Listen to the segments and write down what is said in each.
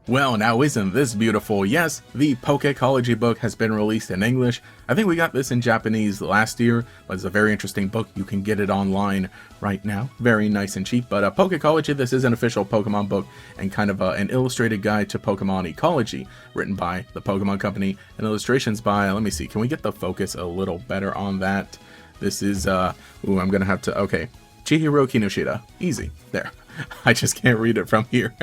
Well, now isn't this beautiful? Yes, the Pokecology book has been released in English. I think we got this in Japanese last year, but it's a very interesting book. You can get it online right now. Very nice and cheap. But Pokecology, this is an official Pokemon book and kind of an illustrated guide to Pokemon ecology, written by the Pokemon Company and illustrations by, let me see, can we get the focus a little better on that? This is, I'm going to have to, okay, Chihiro Kinoshita. Easy. There. I just can't read it from here.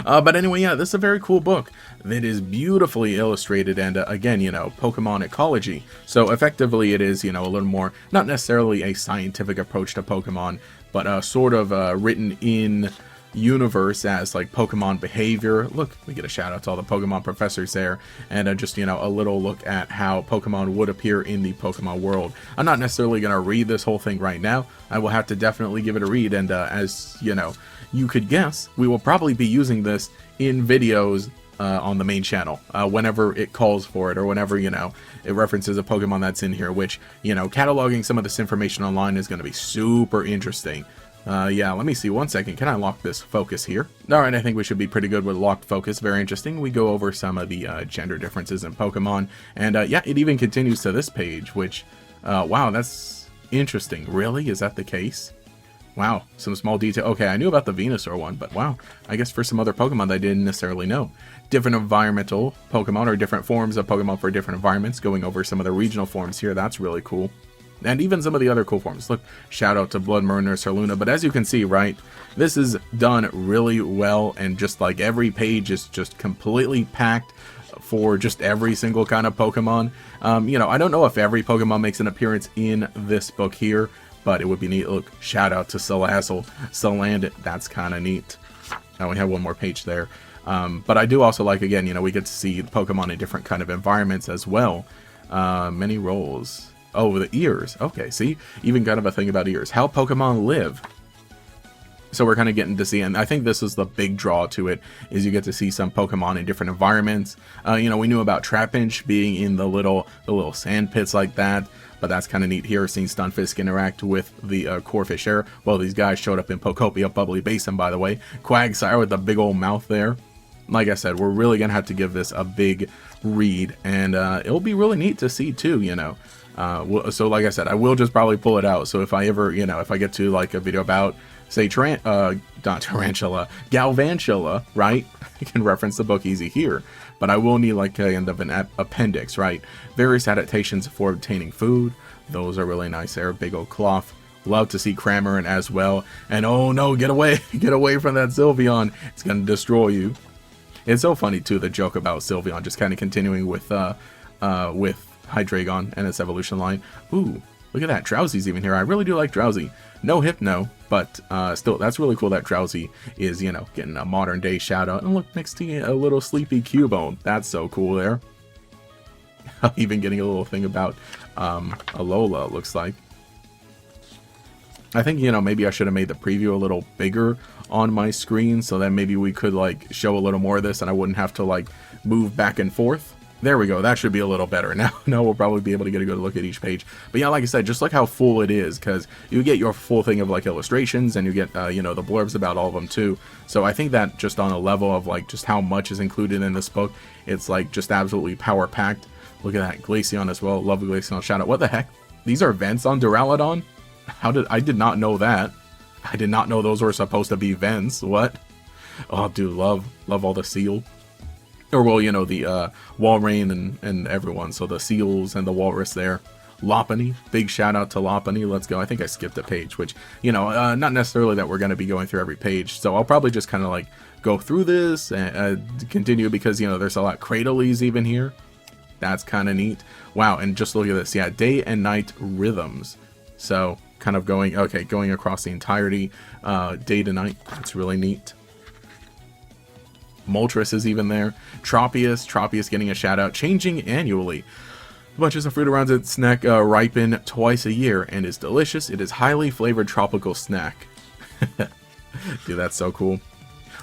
But anyway, yeah, this is a very cool book that is beautifully illustrated and, again, you know, Pokemon ecology. So effectively it is, you know, a little more, not necessarily a scientific approach to Pokemon, but sort of written in universe as like Pokemon behavior. Look, we get a shout out to all the Pokemon professors there, and just, you know, a little look at how Pokemon would appear in the Pokemon world. I'm not necessarily going to read this whole thing right now. I will have to definitely give it a read, and as you know, you could guess, we will probably be using this in videos on the main channel whenever it calls for it, or whenever, you know, it references a Pokemon that's in here, which, you know, cataloging some of this information online is going to be super interesting. Yeah, let me see one second. Can I lock this focus here? Alright, I think we should be pretty good with locked focus. Very interesting. We go over some of the gender differences in Pokemon. And yeah, it even continues to this page, which, wow, that's interesting. Really? Is that the case? Wow, some small detail. Okay, I knew about the Venusaur one, but wow, I guess for some other Pokemon I didn't necessarily know. Different environmental Pokemon, or different forms of Pokemon for different environments, going over some of the regional forms here. That's really cool. And even some of the other cool forms. Look, shout out to Blood Murner, Sirluna. But as you can see, right, this is done really well, and just like every page is just completely packed for just every single kind of Pokemon. You know, I don't know if every Pokemon makes an appearance in this book here, but it would be neat. Look, shout out to Salazzle, Salandit. That's kind of neat. Now we have one more page there. But I do also like, again, you know, we get to see Pokemon in different kind of environments as well. Many roles. Oh, the ears. Okay, see? Even kind of a thing about ears. How Pokemon live. So we're kind of getting to see, and I think this is the big draw to it, is you get to see some Pokemon in different environments. You know, we knew about Trapinch being in the little sand pits like that, but that's kind of neat here, seeing Stunfisk interact with the Corphish Air. Well, these guys showed up in Pokopia Bubbly Basin, by the way. Quagsire with the big old mouth there. Like I said, we're really going to have to give this a big read, and it'll be really neat to see too, you know. So like I said, I will just probably pull it out. So if I ever, you know, if I get to like a video about, say, not Tarantula, Galvantula, right? I can reference the book easy here. But I will need like kind of an appendix, right? Various adaptations for obtaining food. Those are really nice there. Big old cloth. Love to see Cramorant as well. And oh no, get away! Get away from that Sylveon. It's going to destroy you. It's so funny too, the joke about Sylveon, just kind of continuing with Hydreigon and its evolution line. Ooh, look at that. Drowsy's even here. I really do like Drowsy. No Hypno, but still, that's really cool that Drowsy is, you know, getting a modern day shout out. And look, next to you, a little sleepy Cubone. That's so cool there. Even getting a little thing about Alola, looks like. I think, you know, maybe I should have made the preview a little bigger on my screen, so that maybe we could like show a little more of this and I wouldn't have to like move back and forth. There we go. That should be a little better. Now we'll probably be able to get a good look at each page. But yeah, like I said, just like how full it is, because you get your full thing of like illustrations, and you get, you know, the blurbs about all of them too. So I think that just on a level of like just how much is included in this book, it's like just absolutely power packed. Look at that. Glaceon as well. Love the Glaceon shout out. What the heck? These are vents on Duraludon? I did not know that. I did not know those were supposed to be vents. What? Oh, dude, love all the seal. Or, well, you know, the Walrein and everyone. So the seals and the walrus there. Lopunny. Big shout out to Lopunny. Let's go. I think I skipped a page, which, you know, not necessarily that we're going to be going through every page. So I'll probably just kind of like go through this and continue because, you know, there's a lot. Cradleys even here. That's kind of neat. Wow. And just look at this. Yeah. Day and night rhythms. So kind of going across the entirety, day to night. That's really neat. Moltres is even there. Tropius getting a shout out. Changing annually. Bunches of fruit around its neck ripen twice a year and is delicious. It is highly flavored tropical snack. Dude, that's so cool.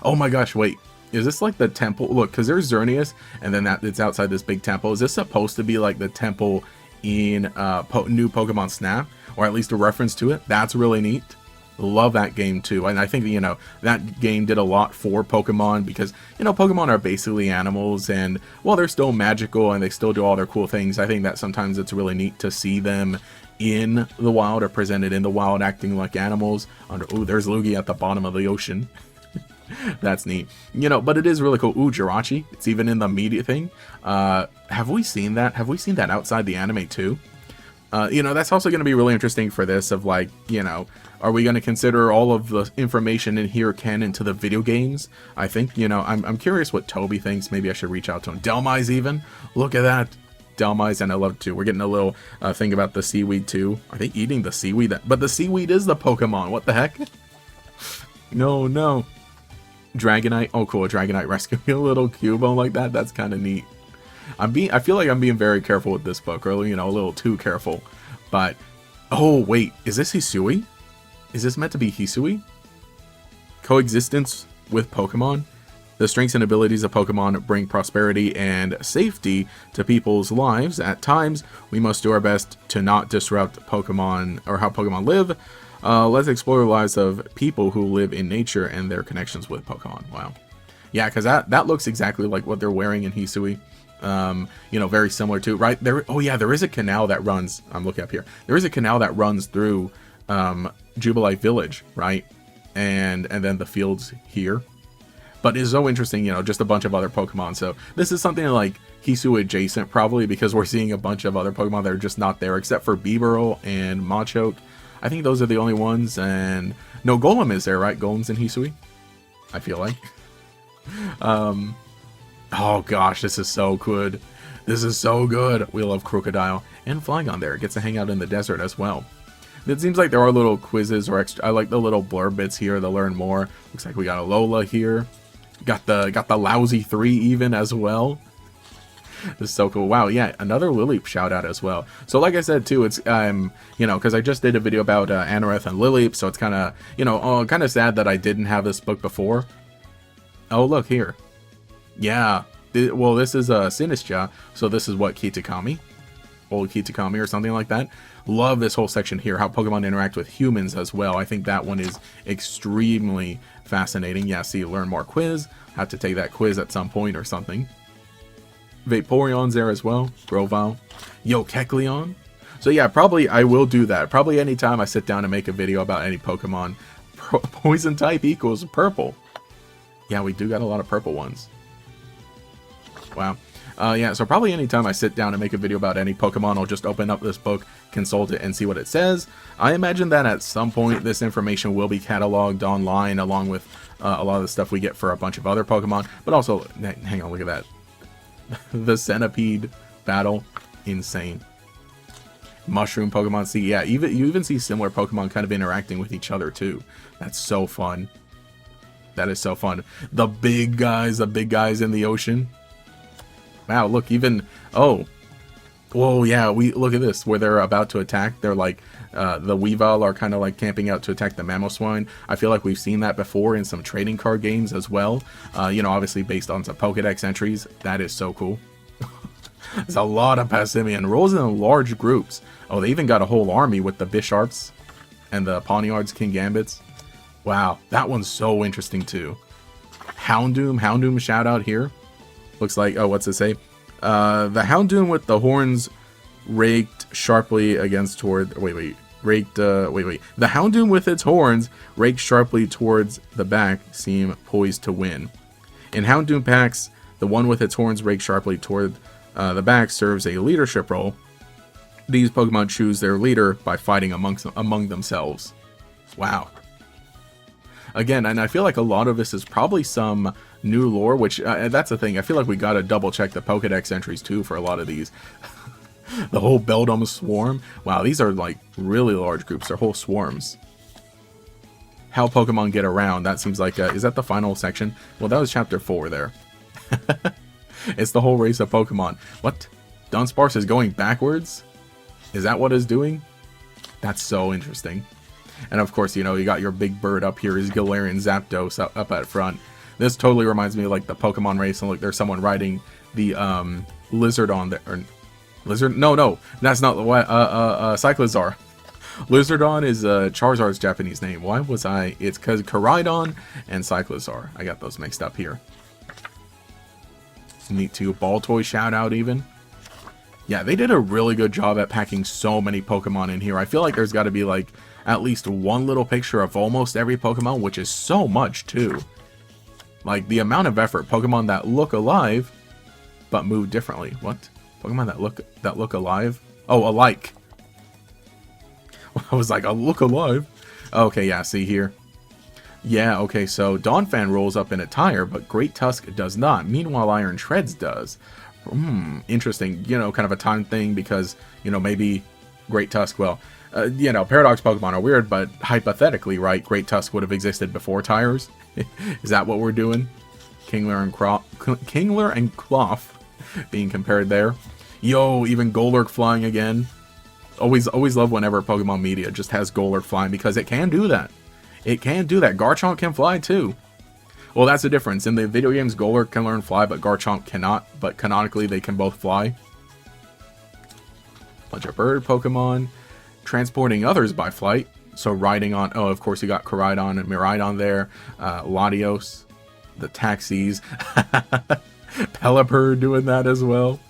Oh my gosh, wait. Is this like the temple? Look, because there's Xerneas, and then it's outside this big temple. Is this supposed to be like the temple in new Pokemon Snap? Or at least a reference to it? That's really neat. Love that game too. And I think, you know, that game did a lot for Pokemon because, you know, Pokemon are basically animals, and while they're still magical and they still do all their cool things, I think that sometimes it's really neat to see them in the wild or presented in the wild acting like animals. Ooh, there's Lugia at the bottom of the ocean. That's neat. You know, but it is really cool. Ooh, Jirachi. It's even in the media thing. Have we seen that? Have we seen that outside the anime too? You know, that's also going to be really interesting for this of like, you know, are we going to consider all of the information in here canon to the video games? I think, you know, I'm curious what Toby thinks. Maybe I should reach out to him. Delmise even. Look at that. Delmise, and I love it too. We're getting a little thing about the seaweed too. Are they eating the seaweed? But the seaweed is the Pokemon. What the heck? No, no. Dragonite. Oh, cool. Dragonite rescuing a little Cubone like that. That's kind of neat. I feel like I'm being very careful with this book, or, you know, a little too careful. But, oh, wait. Is this Hisui? Is this meant to be Hisui? Coexistence with Pokemon? The strengths and abilities of Pokemon bring prosperity and safety to people's lives. At times, we must do our best to not disrupt Pokemon or how Pokemon live. Let's explore the lives of people who live in nature and their connections with Pokemon. Wow. Yeah, because that looks exactly like what they're wearing in Hisui. You know, very similar to, right? There. Oh yeah, there is a canal that runs, I'm looking up here. There is a canal that runs through Jubilife Village, right? And then the fields here. But it's so interesting, you know, just a bunch of other Pokemon. So this is something like Hisui adjacent, probably, because we're seeing a bunch of other Pokemon that are just not there, except for Bibarel and Machoke. I think those are the only ones. And no, Golem is there, right? Golem's in Hisui, I feel like. Oh gosh, this is so good. This is so good. We love Crocodile. And Flygon there. It gets to hang out in the desert as well. It seems like there are little quizzes or extra. I like the little blurb bits here to learn more. Looks like we got a Lola here. Got the lousy 3 even as well. This is so cool. Wow, yeah, another Lileep shout out as well. So like I said too, it's you know, because I just did a video about Anorith and Lileep, so it's kind of, you know, kind of sad that I didn't have this book before. Oh, look here. Yeah, well, this is Sinistcha, so this is what, Kitakami? Old Kitakami or something like that. Love this whole section here, how Pokemon interact with humans as well. I think that one is extremely fascinating. Yeah, see, learn more quiz. Have to take that quiz at some point or something. Vaporeon's there as well. Grovyle. Yo, Kecleon. So yeah, probably I will do that. Probably anytime I sit down and make a video about any Pokemon. Poison type equals purple. Yeah, we do got a lot of purple ones. Wow. Yeah, so probably anytime I sit down and make a video about any Pokemon, I'll just open up this book, consult it, and see what it says. I imagine that at some point this information will be cataloged online along with a lot of the stuff we get for a bunch of other Pokemon. But also, hang on, look at that. The Centipede battle, insane. Mushroom Pokemon, see, yeah, you even see similar Pokemon kind of interacting with each other too. That's so fun. That is so fun. The big guys in the ocean. Wow, look, even, oh, whoa, yeah, look at this, where they're about to attack. They're like, the Weavile are kind of like camping out to attack the Mamoswine. I feel like we've seen that before in some trading card games as well. You know, obviously based on some Pokedex entries. That is so cool. There's a lot of Passimian. Rolls in large groups. Oh, they even got a whole army with the Bisharps and the Pawniards, Kingambits. Wow, that one's so interesting too. Houndoom shout out here. Looks like, oh, what's it say? The Houndoom with the horns raked sharply against toward, The Houndoom with its horns raked sharply towards the back seem poised to win. In Houndoom packs, the one with its horns raked sharply toward the back serves a leadership role. These Pokemon choose their leader by fighting among themselves. Wow. Again, and I feel like a lot of this is probably some new lore, which that's the thing. I feel like we gotta double check the Pokedex entries too for a lot of these. The whole Beldum swarm. Wow, these are like really large groups. They're whole swarms. How Pokemon get around. That seems like, is that the final section? Well, that was chapter 4 there. It's the whole race of Pokemon. What? Dunsparce is going backwards? Is that what it's doing? That's so interesting. And of course, you know, you got your big bird up here is Galarian Zapdos up at front. This totally reminds me of like the Pokemon race, and look, there's someone riding the lizard on there. Or, lizard? No, that's not the Cyclizar. Lizardon is Charizard's Japanese name. Why was I? It's because Koraidon and Cyclizar. I got those mixed up here. Neat too. Ball Toy shout out even. Yeah, they did a really good job at packing so many Pokemon in here. I feel like there's got to be like at least one little picture of almost every Pokemon, which is so much too. Like the amount of effort. Pokemon that look alive but move differently. What? Pokemon that look alive? Oh, alike. I was like, I'll look alive. Okay, yeah, see here. Yeah, okay, so Donphan rolls up in a tire, but Great Tusk does not. Meanwhile, Iron Treads does. Interesting. You know, kind of a time thing because, you know, maybe Great Tusk, well, you know, Paradox Pokemon are weird, but hypothetically, right, Great Tusk would have existed before tires. Is that what we're doing? Kingler and Cloth being compared there. Yo, even Golurk flying again. Always love whenever Pokemon media just has Golurk flying because it can do that. It can do that. Garchomp can fly too. Well, that's the difference. In the video games, Golurk can learn fly, but Garchomp cannot. But canonically, they can both fly. Bunch of bird Pokemon. Transporting others by flight. So riding on... Oh, of course, you got Koraidon and Miraidon there. Latios. The taxis. Pelipper doing that as well.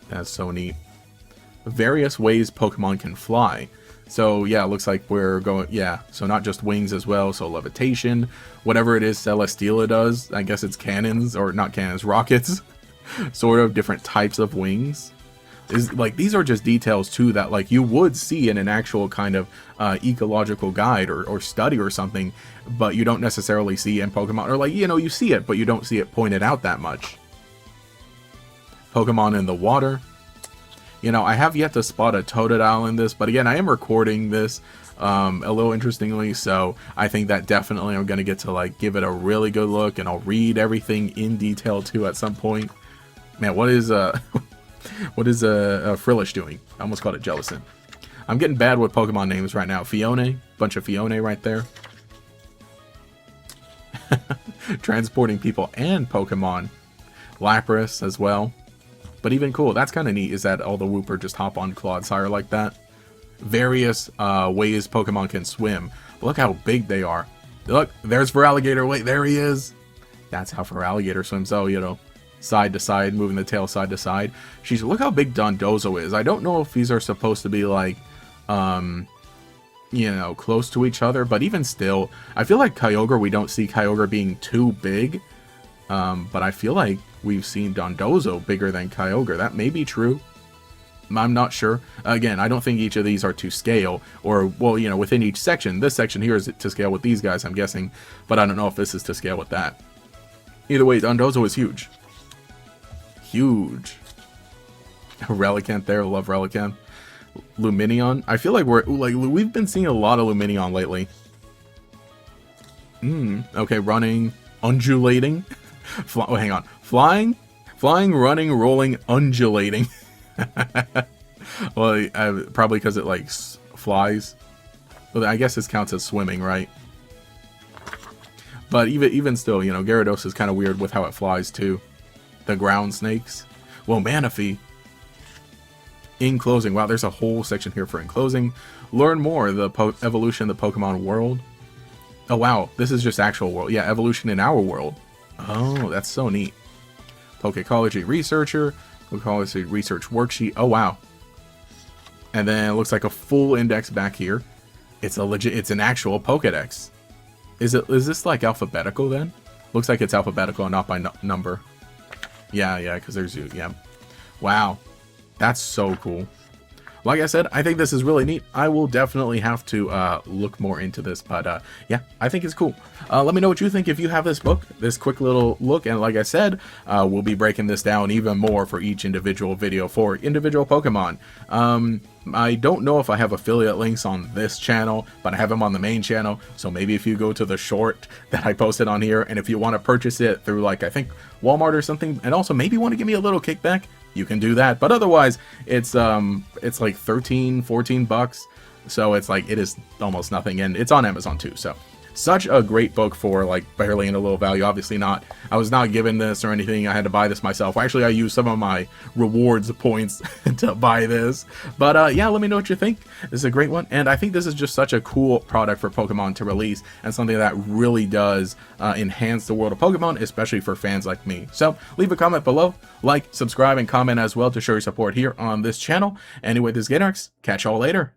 That's so neat. Various ways Pokemon can fly. So yeah, it looks like we're going, yeah, so not just wings as well, so levitation, whatever it is Celesteela does, I guess it's cannons, or not cannons, rockets, sort of different types of wings. Like, these are just details too that like you would see in an actual kind of ecological guide or study or something, but you don't necessarily see in Pokemon, or like, you know, you see it, but you don't see it pointed out that much. Pokemon in the water. You know, I have yet to spot a Totodile in this, but again, I am recording this a little interestingly, so I think that definitely I'm going to get to like give it a really good look, and I'll read everything in detail too at some point. Man, what is Frillish doing? I almost called it Jellicent. I'm getting bad with Pokemon names right now. Fione, bunch of Fione right there. Transporting people and Pokemon. Lapras as well. But even cool, that's kind of neat, is that all the Wooper just hop on Clodsire like that. Various ways Pokemon can swim. But look how big they are. Look, there's Feraligatr. Wait, there he is. That's how Feraligatr swims. Oh, you know, side to side, moving the tail side to side. She's, look how big Dondozo is. I don't know if these are supposed to be like, you know, close to each other. But even still, I feel like Kyogre, we don't see Kyogre being too big. But I feel like we've seen Dondozo bigger than Kyogre. That may be true. I'm not sure. Again, I don't think each of these are to scale, or, well, you know, within each section. This section here is to scale with these guys, I'm guessing, but I don't know if this is to scale with that. Either way, Dondozo is huge. Huge. Relicanth there, love Relicanth. Lumineon. I feel like we've been seeing a lot of Lumineon lately. Okay, running, undulating. Oh, hang on. Flying, running, rolling, undulating. Well, probably because it like flies. Well, I guess this counts as swimming, right? But even still, you know, Gyarados is kind of weird with how it flies too. The ground snakes. Well, Manaphy. Enclosing. Wow, there's a whole section here for enclosing. Learn more. The evolution of the Pokemon world. Oh wow, this is just actual world. Yeah, evolution in our world. Oh, that's so neat. Pokecology researcher. Pokecology research worksheet. Oh wow. And then it looks like a full index back here. It's an actual Pokedex. Is this like alphabetical then? Looks like it's alphabetical and not by number. Yeah, because there's you. Yeah. Wow. That's so cool. Like I said, I think this is really neat. I will definitely have to look more into this, but yeah, I think it's cool. Let me know what you think if you have this book, this quick little look, and like I said, we'll be breaking this down even more for each individual video for individual Pokemon. I don't know if I have affiliate links on this channel, but I have them on the main channel, so maybe if you go to the short that I posted on here, and if you want to purchase it through, like, I think Walmart or something, and also maybe want to give me a little kickback, you can do that. But otherwise, it's like 13, 14 bucks, so it's like, it is almost nothing, and it's on Amazon too, so such a great book for like barely in a little value. Obviously not, I was not given this or anything. I had to buy this myself. Actually, I used some of my rewards points to buy this. But yeah, let me know what you think. This is a great one, and I think this is just such a cool product for Pokemon to release, and something that really does enhance the world of Pokemon, especially for fans like me. So leave a comment below, like, subscribe, and comment as well to show your support here on this channel. Anyway, this is Gatorx. Catch y'all later.